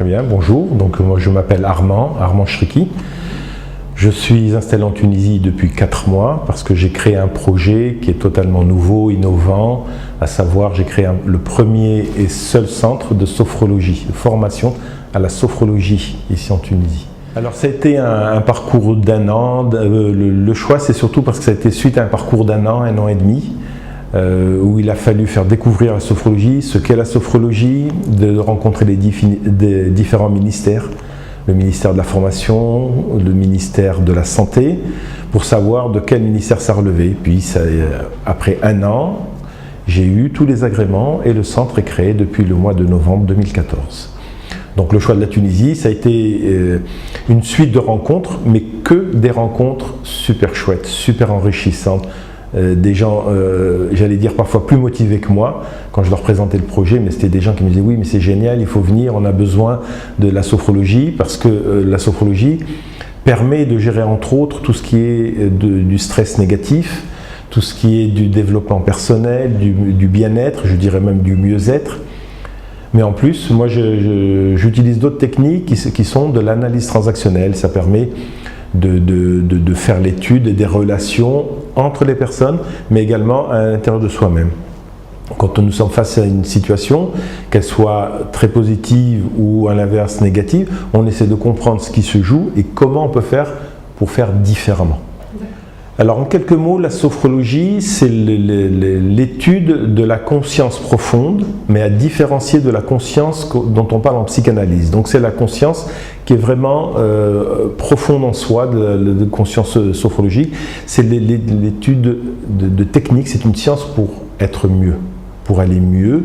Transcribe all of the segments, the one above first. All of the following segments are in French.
Très bien, bonjour. Donc moi je m'appelle Armand Chriki. Je suis installé en Tunisie depuis 4 mois parce que j'ai créé un projet qui est totalement nouveau, innovant, à savoir j'ai créé le premier et seul centre de sophrologie, de formation à la sophrologie ici en Tunisie. Alors ça a été un parcours d'1 an, le choix c'est surtout parce que ça a été suite à un parcours d'1 an et demi, où il a fallu faire découvrir la sophrologie, ce qu'est la sophrologie, de rencontrer les différents ministères, le ministère de la formation, le ministère de la santé, pour savoir de quel ministère ça relevait. Puis après 1 an, j'ai eu tous les agréments et le centre est créé depuis le mois de novembre 2014. Donc le choix de la Tunisie, ça a été une suite de rencontres, mais que des rencontres super chouettes, super enrichissantes. Des gens, j'allais dire parfois plus motivés que moi quand je leur présentais le projet, mais c'était des gens qui me disaient oui mais c'est génial, il faut venir, on a besoin de la sophrologie parce que la sophrologie permet de gérer entre autres tout ce qui est du stress négatif, tout ce qui est du développement personnel, du bien-être, je dirais même du mieux-être. Mais en plus, moi j'utilise d'autres techniques qui sont de l'analyse transactionnelle, ça permet de faire l'étude des relations entre les personnes, mais également à l'intérieur de soi-même. Quand nous sommes face à une situation, qu'elle soit très positive ou à l'inverse négative, on essaie de comprendre ce qui se joue et comment on peut faire pour faire différemment. Alors en quelques mots, la sophrologie, c'est l'étude de la conscience profonde, mais à différencier de la conscience dont on parle en psychanalyse. Donc c'est la conscience qui est vraiment profonde en soi, de conscience sophrologique. C'est l'étude de technique, c'est une science pour être mieux, pour aller mieux,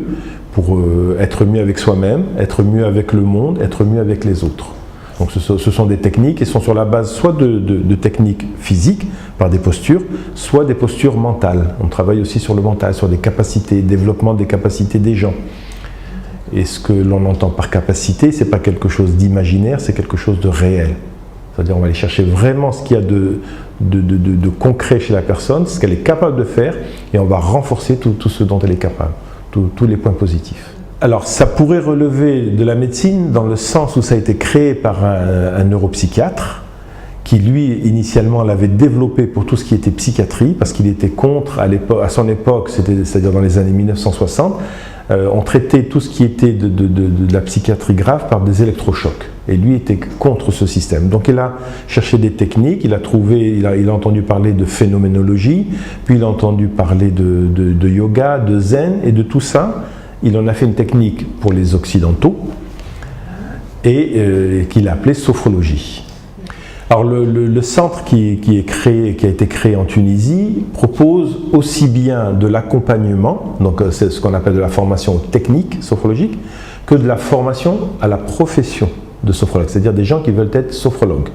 pour être mieux avec soi-même, être mieux avec le monde, être mieux avec les autres. Donc ce sont des techniques qui sont sur la base soit de techniques physiques, par des postures, soit des postures mentales. On travaille aussi sur le mental, sur des capacités, développement des capacités des gens. Et ce que l'on entend par capacité, ce n'est pas quelque chose d'imaginaire, c'est quelque chose de réel. C'est-à-dire on va aller chercher vraiment ce qu'il y a de concret chez la personne, ce qu'elle est capable de faire, et on va renforcer tout ce dont elle est capable, tous les points positifs. Alors ça pourrait relever de la médecine dans le sens où ça a été créé par un neuropsychiatre qui lui initialement l'avait développé pour tout ce qui était psychiatrie parce qu'il était contre à son époque, c'est-à-dire dans les années 1960, on traitait tout ce qui était de la psychiatrie grave par des électrochocs et lui était contre ce système. Donc il a cherché des techniques, il a entendu parler de phénoménologie, puis il a entendu parler de yoga, de zen et de tout ça. Il en a fait une technique pour les occidentaux et qu'il a appelé sophrologie. Alors le centre qui a été créé en Tunisie propose aussi bien de l'accompagnement, donc c'est ce qu'on appelle de la formation technique sophrologique, que de la formation à la profession de sophrologue, c'est-à-dire des gens qui veulent être sophrologues.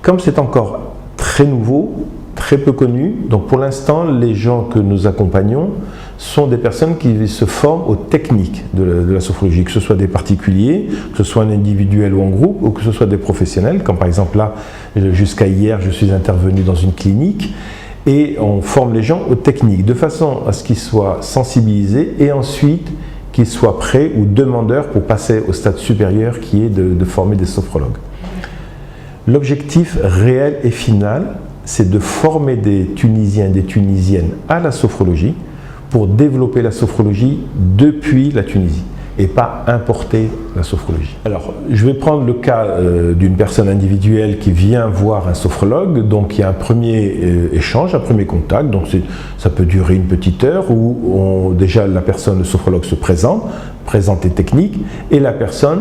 Comme c'est encore très nouveau, très peu connu, donc pour l'instant les gens que nous accompagnons sont des personnes qui se forment aux techniques de la sophrologie, que ce soit des particuliers, que ce soit un individuel ou en groupe, ou que ce soit des professionnels, comme par exemple là, jusqu'à hier, je suis intervenu dans une clinique, et on forme les gens aux techniques, de façon à ce qu'ils soient sensibilisés, et ensuite qu'ils soient prêts ou demandeurs pour passer au stade supérieur qui est de former des sophrologues. L'objectif réel et final, c'est de former des Tunisiens et des Tunisiennes à la sophrologie, pour développer la sophrologie depuis la Tunisie et pas importer la sophrologie. Alors, je vais prendre le cas d'une personne individuelle qui vient voir un sophrologue, donc il y a un premier échange, un premier contact, donc ça peut durer une petite heure où déjà la personne, le sophrologue se présente les techniques et la personne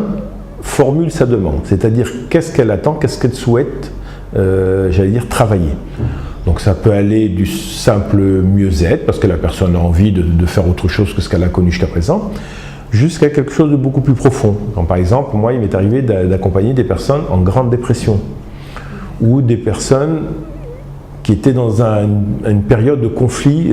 formule sa demande, c'est-à-dire qu'est-ce qu'elle attend, qu'est-ce qu'elle souhaite, j'allais dire, travailler. Donc ça peut aller du simple mieux-être, parce que la personne a envie de faire autre chose que ce qu'elle a connu jusqu'à présent, jusqu'à quelque chose de beaucoup plus profond. Donc, par exemple, moi, il m'est arrivé d'accompagner des personnes en grande dépression, ou des personnes qui étaient dans une période de conflit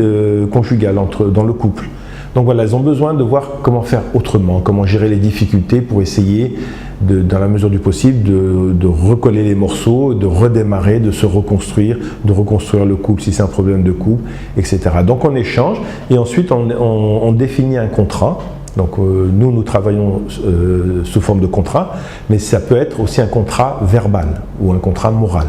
conjugal dans le couple. Donc voilà, elles ont besoin de voir comment faire autrement, comment gérer les difficultés pour essayer, dans la mesure du possible, de recoller les morceaux, de redémarrer, de se reconstruire, de reconstruire le couple si c'est un problème de couple, etc. Donc on échange et ensuite on définit un contrat Donc nous travaillons sous forme de contrat, mais ça peut être aussi un contrat verbal ou un contrat moral.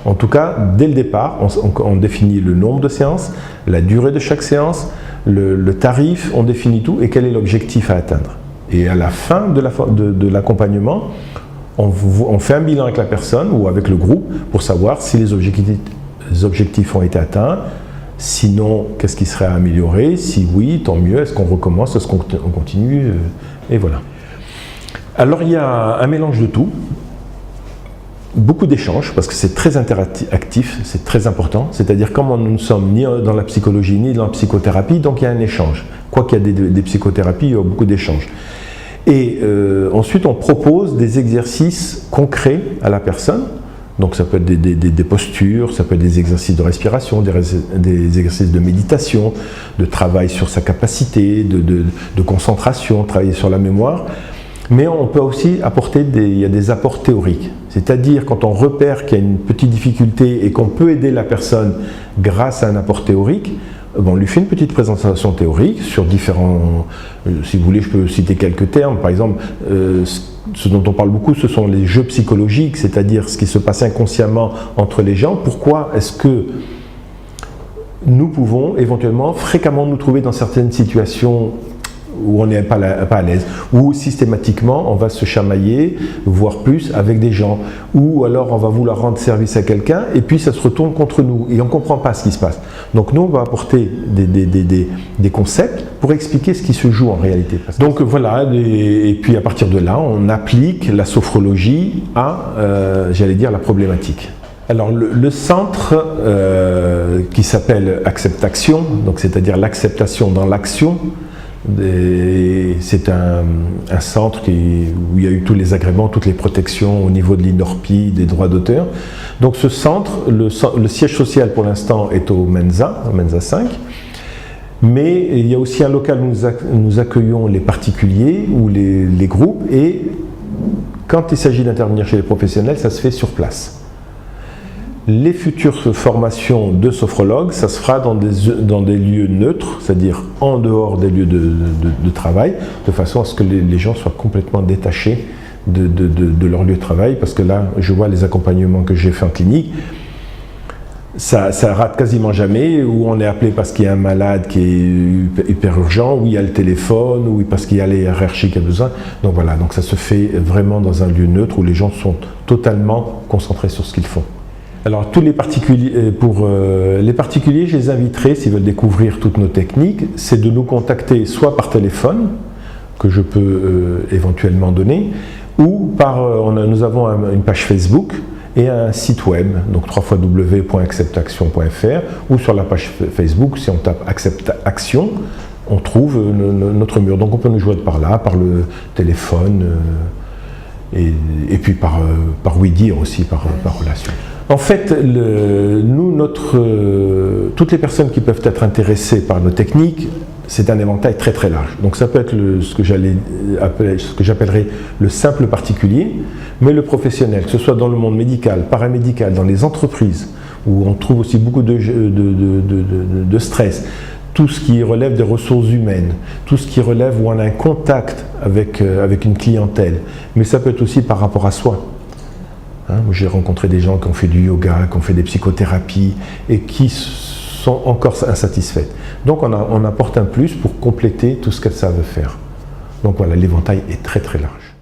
En tout cas, dès le départ, on définit le nombre de séances, la durée de chaque séance, le tarif, on définit tout et quel est l'objectif à atteindre. Et à la fin de l'accompagnement, on fait un bilan avec la personne ou avec le groupe pour savoir si les objectifs ont été atteints. Sinon, qu'est-ce qui serait à améliorer? Si oui, tant mieux. Est-ce qu'on recommence? Est-ce qu'on continue? Et voilà. Alors, il y a un mélange de tout. Beaucoup d'échanges, parce que c'est très interactif, c'est très important. C'est-à-dire, comme nous ne sommes ni dans la psychologie, ni dans la psychothérapie, donc il y a un échange. Quoi qu'il y a des psychothérapies, il y a beaucoup d'échanges. Et ensuite, on propose des exercices concrets à la personne. Donc ça peut être des postures, ça peut être des exercices de respiration, des exercices de méditation, de travail sur sa capacité, de concentration, travailler sur la mémoire. Mais on peut aussi apporter il y a des apports théoriques. C'est-à-dire quand on repère qu'il y a une petite difficulté et qu'on peut aider la personne grâce à un apport théorique, on lui fait une petite présentation théorique sur différents... si vous voulez, je peux citer quelques termes. Par exemple, ce dont on parle beaucoup, ce sont les jeux psychologiques, c'est-à-dire ce qui se passe inconsciemment entre les gens. Pourquoi est-ce que nous pouvons éventuellement fréquemment nous trouver dans certaines situations où on n'est pas à l'aise, où systématiquement on va se chamailler, voire plus, avec des gens, ou alors on va vouloir rendre service à quelqu'un et puis ça se retourne contre nous et on ne comprend pas ce qui se passe. Donc nous on va apporter des concepts pour expliquer ce qui se joue en réalité. Donc voilà, et puis à partir de là on applique la sophrologie à, j'allais dire, la problématique. Alors le centre qui s'appelle Acceptaction, donc c'est-à-dire l'acceptation dans l'action, c'est un centre où il y a eu tous les agréments, toutes les protections au niveau de l'INORPI, des droits d'auteur. Donc ce centre, le siège social pour l'instant est au Mensa 5, mais il y a aussi un local où nous accueillons les particuliers ou les groupes, et quand il s'agit d'intervenir chez les professionnels, ça se fait sur place. Les futures formations de sophrologues, ça se fera dans des lieux neutres, c'est-à-dire en dehors des lieux de travail, de façon à ce que les gens soient complètement détachés de leur lieu de travail, parce que là, je vois les accompagnements que j'ai fait en clinique, ça rate quasiment jamais, où on est appelé parce qu'il y a un malade qui est hyper urgent, où il y a le téléphone, ou parce qu'il y a les hiérarchies qui a besoin. Donc voilà, donc ça se fait vraiment dans un lieu neutre où les gens sont totalement concentrés sur ce qu'ils font. Alors tous les particuliers, je les inviterai, s'ils veulent découvrir toutes nos techniques, c'est de nous contacter soit par téléphone, que je peux éventuellement donner, ou nous avons une page Facebook et un site web, donc www.acceptaction.fr, ou sur la page Facebook, si on tape Acceptaction, on trouve notre mur. Donc on peut nous joindre par là, par le téléphone, et puis par oui dire aussi, par relation. En fait, toutes les personnes qui peuvent être intéressées par nos techniques, c'est un éventail très très large. Donc ça peut être ce que j'appellerais le simple particulier, mais le professionnel, que ce soit dans le monde médical, paramédical, dans les entreprises, où on trouve aussi beaucoup de stress, tout ce qui relève des ressources humaines, tout ce qui relève où on a un contact avec une clientèle, mais ça peut être aussi par rapport à soi. J'ai rencontré des gens qui ont fait du yoga, qui ont fait des psychothérapies et qui sont encore insatisfaits. Donc on apporte un plus pour compléter tout ce qu'elles savent faire. Donc voilà, l'éventail est très très large.